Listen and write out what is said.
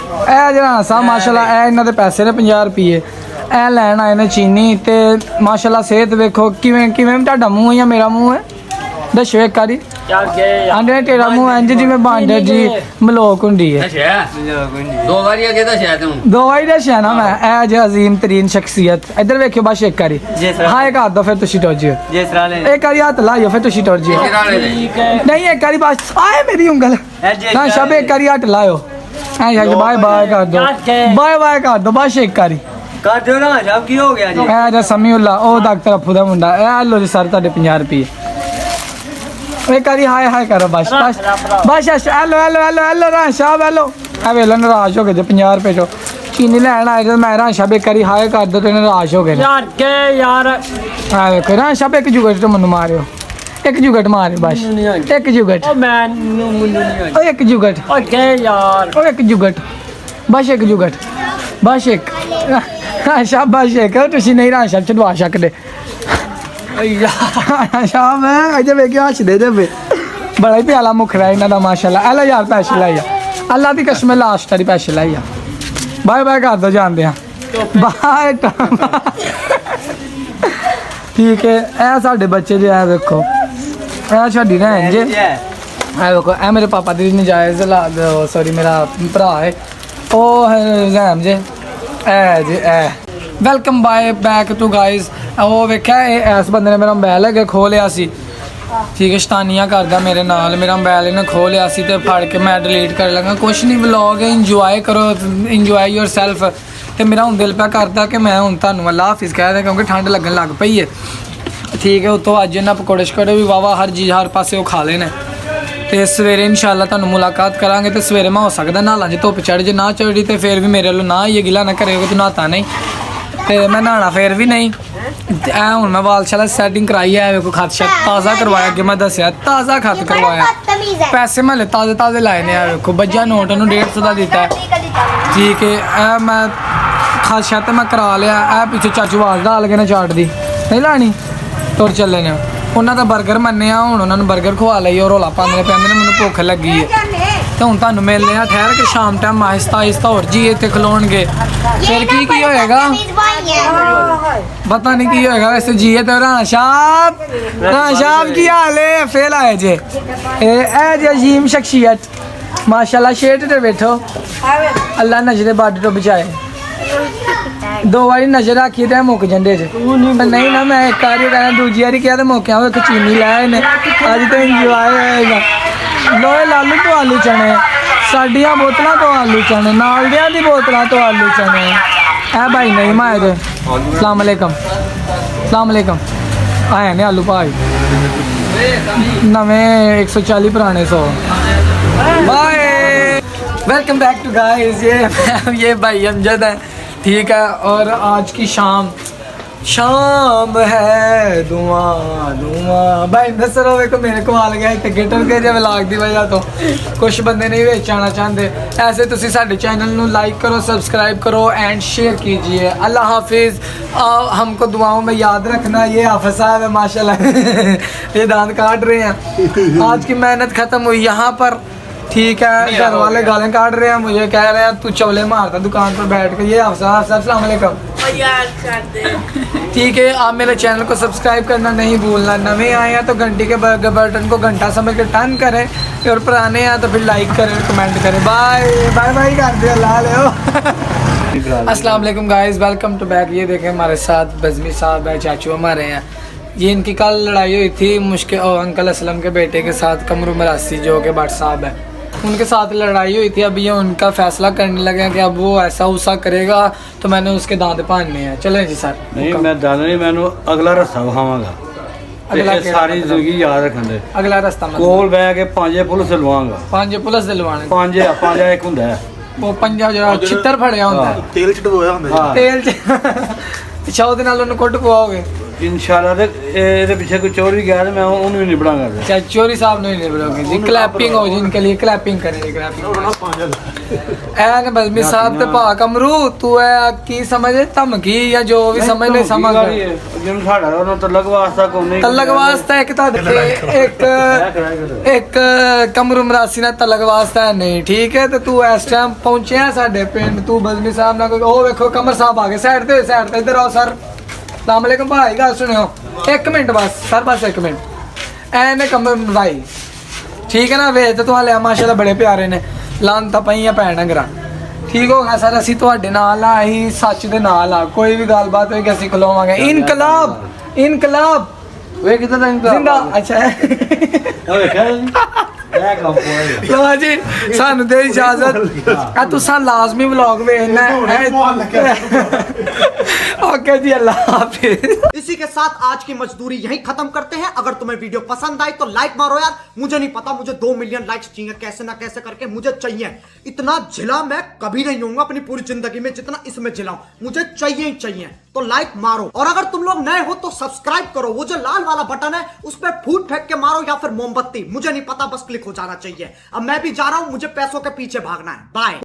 जरा सा माशाल्लाह इन्हों के पैसे ने 50 रुपये ए लैन आए ने चीनी तो माशाल्लाह सेहत वेखो किवें किवें तुहाडा मूँह या मेरा मूँह है दसो एक बारी आंदे ने तेरा मूँह इंज जिवें बांडर जी मलोक हुंदी है 2 बारी अगे दस्या तूं 2 बारी दस्या ना मैं ए जे अजीम तरीन शख्सियत इधर वेखियो बस एक बारी हाय कर दो फिर तुसीं टुर जियो एक बारी हाथ लाइयो फिर तुसीं टुर जियो नहीं एक बारी बस आए मेरी उंगल ना शब एक बारी हाथ लायो ऐ बाय बाय कर दो बाय बाय कर दो बस एक बारी कर दो ना सब की हो गया जी ए जे समीउल्ला ओ डॉक्टर अफू दा मुंडा ए लो जी सर तुहाडे 50 रुपये एक बारी हाय हाय करो बस बस बस हेलो हेलो हेलो हेलो रान साहब हेलो ए वेला नाराज हो गए जे 50 रुपये चो चीनी लैन आए तो मैं रान साहब एक बारी हाय कर दो तो नाराज हो गए यार के यार आ देखो रान साहब एक जुगट तो मनु मारियो एक जुगट मारे बस एक जुगट ओ मैं मुंडू नहीं ओ एक जुगट ओ के यार ओ एक जुगट बस एक जुगट बस एक शाबाश एक तुसीं नहीं रान साहब चढ़वा सकदे शाम अजे वेखियो हसदे जे बड़ा ही प्याला मुखड़ा इन्हां दा माशाल्लाह हेलो यार पैसे लाइया अल्लाह दी कसम लास्ट वाली पैसे लाइया बाय बाय कर दो जानदे हां बाय ठीक है ए साडे बच्चे जे ए देखो ए छड्डी ना जे ए देखो ए मेरे पापा दी नजायज़ औलाद सॉरी मेरा भरा है ओ जैम जे ए जे ए welcome bye back to guys वो वेख्या इस बंदे ने मेरा मोबाइल अगे खो लिया सी ठीक है शतानियां करदा मेरे नाल मेरा मोबाइल इन्हें खो लिया सी ते फड़ के मैं डिलीट कर लगा कुछ नहीं व्लॉग इंजॉय करो इंजॉय योर सैल्फ तो मेरा हूँ दिल पे करता कि मैं हूँ तुहानूं अल्लाह हाफिज़ कह दें क्योंकि ठंड लगन लग पई है ठीक है उतों अज इन्हें पकौड़े शकौड़े भी वावा हर चीज़ हर पासे वो खा लेने तो सवेरे इंशाअल्लाह तुहानूं मुलाकात करांगे तो सवेरे मैं हो सकदा नहाला जे धुप्प चढ़ जे ना चढ़ी तो फिर भी मेरे वालों ना ये गिला ना करे तू नहाता नहीं तो मैं नहाना फिर भी नहीं हूँ मैं वाल शाला सैटिंग कराई है वेखो खत शत ताज़ा करवाया अगे मैं दसिया ताज़ा खत करवाया पैसे मैं ताज़े ताज़े लाए ने वेखो बज्जा नोट उन्होंने 150 का दिता है ठीक है मैं खत शत मैं करा लिया पिछले चाचू आवाज़ डाल के ना चाट दी नहीं लानी तुर चले ने उन्होंने तो बर्गर मन्ने हूँ उन्होंने बर्गर खवा ली और रौला पाने पे मैंने भुख लगी है तो हूँ तुहानूं मिलने आ ठहर के शाम टाइम आहिस्ता आहिस्ता होर जी इतने खलोणगे फिर की होएगा पता नहीं की होएगा वैसे जी तो राणा साहब की हाल है फेल आए जे ए जे अजीम शख्सियत माशाल्लाह शेर ते बैठो अल्लाह नजरे बड तो बचाए 2 बारी नजर रखी तो मुक जंदे जे नहीं ना मैं एक बारी कहना दूजी बारी क्या तो मौके एक चीनी लाए ने अज तो इंजॉय होएगा लोए लालू तो आलू चने साडियां बोतलों तो आलू चने नालदियां दी बोतलों तो आलू चने ए भाई नहीं माए जे अस्सलाम वालेकुम आए ने आलू भाई नवे 140 पुराने 100 bye welcome back to guys ये भाई अमजद है ठीक है और आज की शाम है धुआं भाई दसरो देखो मेरे को आ गया टिकटर के जब व्लॉग की वजह तो कुछ बंदे नहीं बेच आना चाहते ऐसे तुसी साडे चैनल नू लाइक करो सब्सक्राइब करो एंड शेयर कीजिए अल्लाह हाफिज़ हमको दुआओं में याद रखना ये हाफिज़ साहब है माशाल्लाह ये दांत काट रहे हैं आज की मेहनत ख़त्म हुई यहाँ पर ठीक है घर वाले गालें काट रहे हैं मुझे कह रहे हैं तू चवले मारता दुकान पर बैठ के ये अस्सलाम वालेकुम ठीक है आप मेरे चैनल को सब्सक्राइब करना नहीं भूलना नए आए हैं तो घंटी के बटन को घंटा समझ के टर्न करें और पुराने हैं तो फिर लाइक करें कमेंट करें बाय बाय बाय कर दे अल्लाह ले अस्सलाम वालेकुम गाइस वेलकम टू बैक ये देखें हमारे साथ बज़मी साहब है चाचू हमारे हैं ये इनकी कल लड़ाई हुई थी मुश्किल अंकल असलम के बेटे के साथ कमरू मरासी जो के भट्ट साहब है उनके साथ लड़ाई हुई थी। अभी ये उनका फैसला करने लगे कि अब वो ऐसा उसा करेगा तो मैंने उसके दांत भानने हैं। चलें जी सर। नहीं मैं दादा नहीं मैंने अगला रास्ता विखावांगा अगला सारी जिंदगी याद रखने अगला रास्ता कोल बह के 5 पुलिस दिलवांगा 5 पुलिस दिलवाने 5 एक हुंदा है वो 5 जो छितर फड़िया हुंदा है तेल च डुबोया हुंदा तेल च अच्छा ਉਹਦੇ ਨਾਲ ਉਹਨੂੰ ਕੁੱਟ ਪਵਾਓਗੇ ਇਨਸ਼ਾਅੱਲਾ ਤੇ ਇਹਦੇ ਪਿੱਛੇ ਕੋਈ ਚੋਰ ਵੀ ਗਿਆ ਤੇ ਮੈਂ ਉਹਨੂੰ ਵੀ ਨਿਬੜਾ ਕਰ ਦਿਆਂ। चाहे चोरी साहब नहीं निबड़ोगे जी क्लैपिंग हो जी इनके लिए क्लैपिंग करेंगे क्लैपिंग ऐ ने बस साहब ते भा कमरू तू है की समझे धमकी या जो भी समझ नहीं समझ ਜਿਹਨੂੰ ਸਾਡਾ ਉਹਨੂੰ ਤਲਕ ਵਾਸਤਾ ਕੋਈ ਨਹੀਂ तलक वास्ता एक एक कमरू मरासी ने तलक वास्ता है नहीं ठीक है तो तू इस टाइम पहुंचे है साडे पिंड तू बजमी साहब ना कोई ओ देखो कमर साहब आ गए साइड ते इधर आओ सर अस्सलाम वालेकुम भाई गल सुनियो एक मिनट बस सर बस एक मिनट ऐने कमर भाई ठीक है ना वे तो तुहाले माशाल्लाह बड़े प्यारे ने लानता पईयां भैन अंगरा ठीक होगा सर ਅਸੀਂ ਤੁਹਾਡੇ ਨਾਲ ਆ ਅਸੀਂ ਸੱਚ ਦੇ ਨਾਲ ਆ ਕੋਈ ਵੀ ਗੱਲਬਾਤ ਹੋਏਗੀ ਅਸੀਂ ਖਲੋਵਾਂਗੇ ਇਨਕਲਾਬ ਇਨਕਲਾਬ ਵੇ ਕਿਦਾਂ ਦਾ ਜ਼ਿੰਦਾ ਅੱਛਾ ਓਏ ਇਹ ਕੰਮ ਹੋਇਆ ਲੋ ਜੀ ਸਾਨੂੰ ਦੇ ਇਜਾਜ਼ਤ ਆ ਤੁਸੀਂ ਲਾਜ਼ਮੀ ਵਲੌਗ ਵੇਖਣਾ ओके जी अल्लाह हाफिज। इसी के साथ आज की मजदूरी यहीं खत्म करते हैं। अगर तुम्हें वीडियो पसंद आई तो लाइक मारो यार। मुझे नहीं पता, मुझे 2 मिलियन लाइक्स चाहिए, कैसे ना कैसे करके मुझे चाहिए। इतना झिला मैं कभी नहीं होऊंगा अपनी पूरी जिंदगी में जितना इसमें झिलाऊं, मुझे चाहिए ही चाहिए। तो लाइक मारो और अगर तुम लोग नए हो तो सब्सक्राइब करो। वो जो लाल वाला बटन है उस पर फूट फेंक के मारो या फिर मोमबत्ती, मुझे नहीं पता, बस क्लिक हो जाना चाहिए। अब मैं भी जा रहा हूं, मुझे पैसों के पीछे भागना है। बाय।